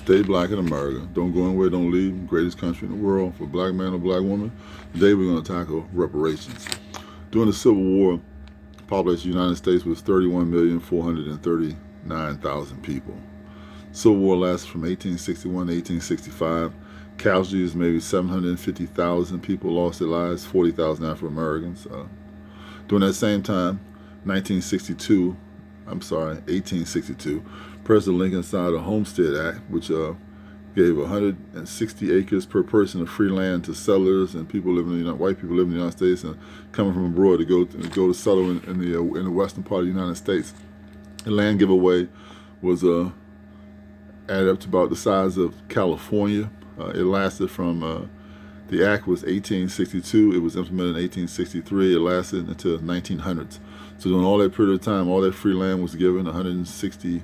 Stay black in America. Don't go anywhere, don't leave. Greatest country in the world for black man or black woman. Today we're going to tackle reparations. During the Civil War, the population of the United States was 31,439,000 people. Civil War lasted from 1861 to 1865. Casualties, maybe 750,000 people lost their lives, 40,000 African Americans. During that same time, 1862, President Lincoln signed a Homestead Act, which gave 160 acres per person of free land to settlers and people living in the white people living in the United States and coming from abroad to go to settle in the western part of the United States. The land giveaway was added up to about the size of California. It lasted from the act was 1862. It was implemented in 1863. It lasted until the 1900s. So during all that period of time, all that free land was given. 160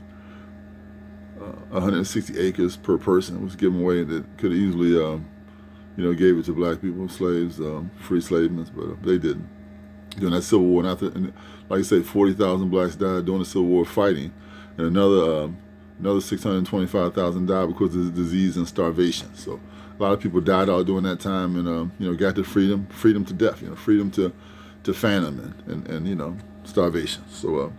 acres per person was given away that could have easily, gave it to black people, slaves, free enslavement, but they didn't. During that Civil War, and after, like I say, 40,000 blacks died during the Civil War fighting, and another 625,000 died because of disease and starvation. So a lot of people died out during that time, and got to freedom to death, freedom to famine and starvation. So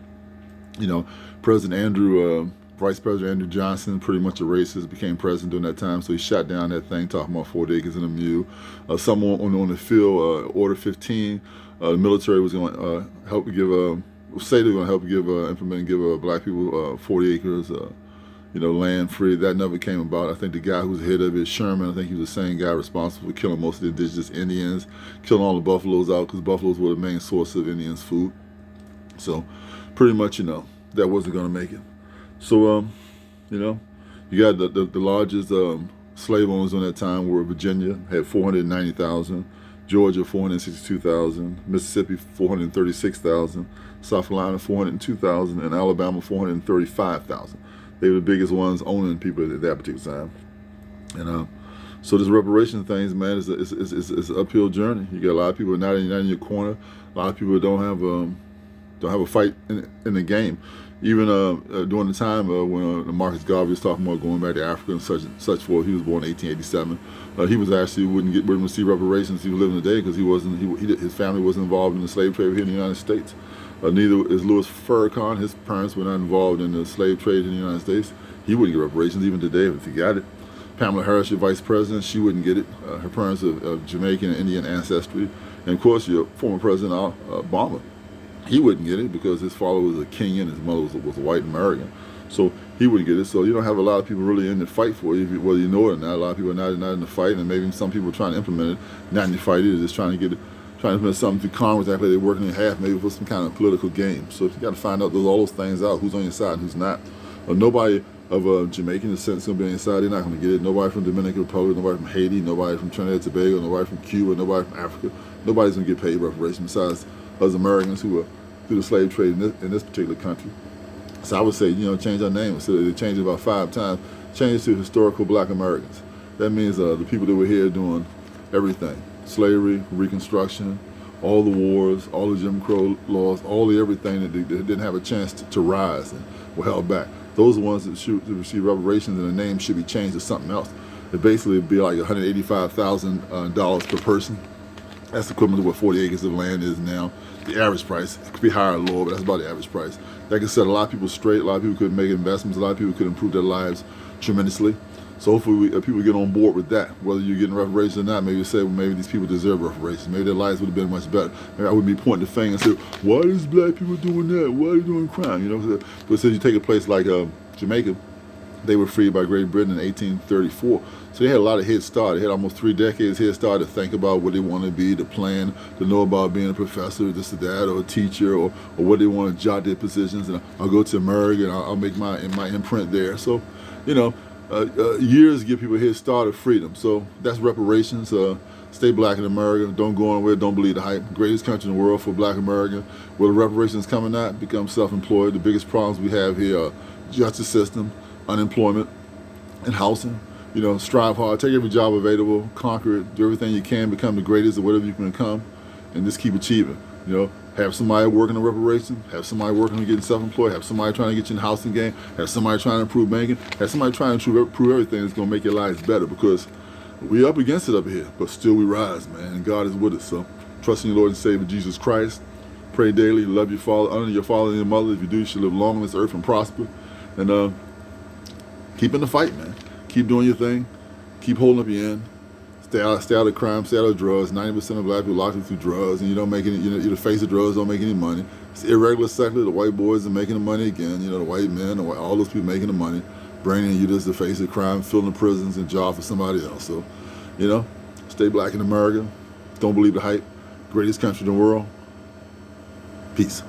Vice President Andrew Johnson, pretty much a racist, became president during that time. So he shot down that thing, talking about 40 acres and a mule. Someone on the field, Order 15, the military was going to help give say they were going to help give black people 40 acres. Land free. That never came about. I think the guy who's the head of it, Sherman, I think he was the same guy responsible for killing most of the indigenous Indians, killing all the buffaloes out because buffaloes were the main source of Indians' food. So pretty much, that wasn't going to make it. So, you got the largest slave owners on that time were Virginia, had 490,000, Georgia, 462,000, Mississippi, 436,000, South Carolina, 402,000, and Alabama, 435,000. They were the biggest ones owning people at that particular time. And so this reparation things, man, is an uphill journey. You got a lot of people not in your corner. A lot of people don't have a fight in the game. Even during the time when Marcus Garvey was talking about going back to Africa and such forth, he was born in 1887. He was actually wouldn't receive reparations. He was living today because his family wasn't involved in the slave trade here in the United States. Neither is Louis Farrakhan. His parents were not involved in the slave trade in the United States. He wouldn't get reparations even today if he got it. Pamela Harris, your vice president, she wouldn't get it. Her parents are of Jamaican and Indian ancestry. And of course, your former president Obama, he wouldn't get it because his father was a Kenyan, his mother was a white American. So he wouldn't get it. So you don't have a lot of people really in the fight for you, whether you know it or not. A lot of people are not in the fight, and maybe some people are trying to implement it, not in the fight either, just trying to implement something through Congress after they're working in half, maybe for some kind of political game. So you got to find out all those things out, who's on your side and who's not. Nobody of Jamaican descent is going to be on your side. They're not going to get it. Nobody from Dominican Republic, nobody from Haiti, nobody from Trinidad and Tobago, nobody from Cuba, nobody from Africa. Nobody's going to get paid reparations besides us Americans who were through the slave trade in this particular country. So I would say, change our name. So they changed it about 5 times. Change it to historical black Americans. That means the people that were here doing everything. Slavery, Reconstruction, all the wars, all the Jim Crow laws, all the everything that didn't have a chance to rise and were held back. Those are the ones that should receive reparations, and the name should be changed to something else. It basically would be like $185,000 per person. That's equivalent to what 40 acres of land is now. The average price, it could be higher or lower, but that's about the average price. That could set a lot of people straight. A lot of people could make investments. A lot of people could improve their lives tremendously. So hopefully people get on board with that. Whether you're getting reparations or not, maybe you say, well, maybe these people deserve reparations. Maybe their lives would have been much better. Maybe I wouldn't be pointing the finger and say, why is black people doing that? Why are they doing crime? But since you take a place like Jamaica, they were freed by Great Britain in 1834. So they had a lot of head start. They had almost 3 decades head start to think about what they want to be, to plan, to know about being a professor, this or that, or a teacher, or what they want to jot their positions. And I'll go to America and I'll make my imprint there. So, years give people a head start of freedom. So that's reparations. Stay black in America. Don't go anywhere. Don't believe the hype. Greatest country in the world for black America. Where the reparations coming out, become self-employed. The biggest problems we have here are justice system, unemployment, and housing. Strive hard, take every job available, conquer it, do everything you can, become the greatest or whatever you can become, and just keep achieving. Have somebody working on reparation, have somebody working on getting self-employed, have somebody trying to get you in the housing game, have somebody trying to improve banking, have somebody trying to improve everything that's going to make your lives better, because we up against it up here, but still we rise, man, and God is with us. So trust in your Lord and Savior Jesus Christ. Pray daily, love your father, honor your father and your mother. If you do, you should live long on this earth and prosper. And keep in the fight, man. Keep doing your thing. Keep holding up your end. Stay out of crime, stay out of drugs. 90% of black people locked through drugs, and you don't make any. You're the face of drugs, don't make any money. It's irregular sector. The white boys are making the money again. The white men, all those people making the money, bringing you just the face of crime, filling the prisons and job for somebody else. So, stay black in America. Don't believe the hype. Greatest country in the world. Peace.